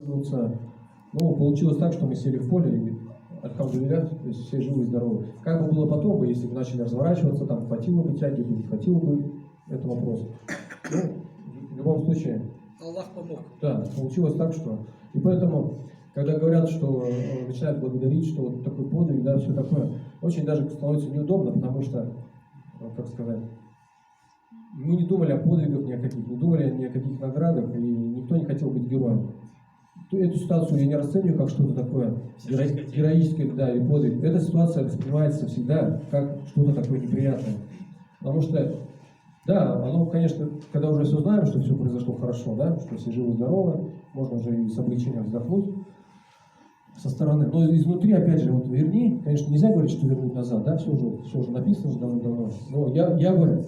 Ну, получилось так, что мы сели в поле, и альхамдулилля, то есть все живы и здоровы. Как бы было потом, если бы начали разворачиваться, там хватило бы тяги, не хватило бы, это вопрос. Ну, в любом случае, Аллах помог. да, получилось так, что... И поэтому, когда говорят, что начинают благодарить, что вот такой подвиг, да, все такое, очень даже становится неудобно, потому что, как сказать, мы не думали о подвигах ни о каких, не думали ни о каких наградах, и никто не хотел быть героем. Эту ситуацию я не расцениваю как что-то такое героическое, да, или подвиг. Эта ситуация воспринимается всегда как что-то такое неприятное. Потому что, да, оно, конечно, когда уже все знаем, что все произошло хорошо, да, что все живы-здоровы, можно уже и с облегчением вздохнуть со стороны. Но изнутри, опять же, вот верни, конечно, нельзя говорить, что вернуть назад, да, все уже написано уже давно-давно. Но я бы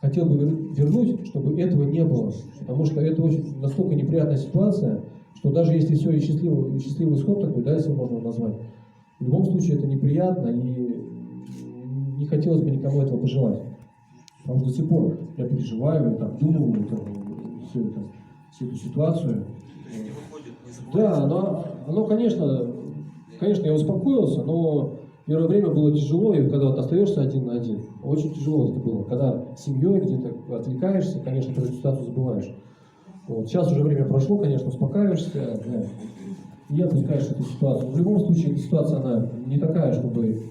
хотел бы вернуть, чтобы этого не было. Потому что это очень настолько неприятная ситуация, что даже если все и счастливый исход такой, да, если можно его назвать, в любом случае это неприятно, и не хотелось бы никому этого пожелать. Потому что до сих пор я переживаю, там, думаю всю эту ситуацию. Да, оно, конечно, я успокоился, но первое время было тяжело, и когда вот остаешься один на один, очень тяжело это было. Когда с семьей где-то отвлекаешься, конечно, про эту ситуацию забываешь. Вот. Сейчас уже время прошло, конечно, успокаиваешься, да, и отвлекаешь эту ситуацию. В любом случае, эта ситуация, она не такая, чтобы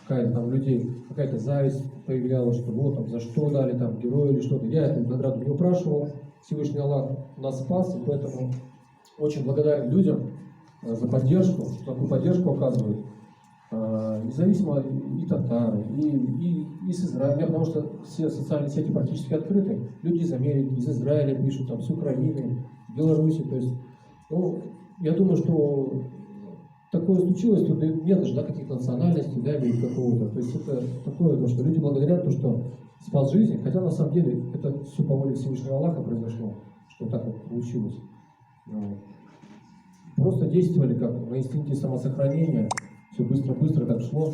какая-то там людей, какая-то зависть появлялась, что вот там за что дали там герою или что-то. Я эту награду не упрашивал, Всевышний Аллах нас спас, и поэтому очень благодарен людям за поддержку, что такую поддержку оказывают. Независимо и татары, и с Израиля, потому что все социальные сети практически открыты. Люди из Америки, из Израиля пишут, там, с Украины, Беларуси. То есть, ну, я думаю, что такое случилось, тут нет даже, да, каких-то национальностей, да, или какого-то. То есть это такое, то, что люди благодарят то, что спас жизнь, хотя на самом деле это все по воле Всевышнего Аллаха произошло, что так вот получилось. Просто действовали как на инстинкте самосохранения. Все быстро-быстро так шло.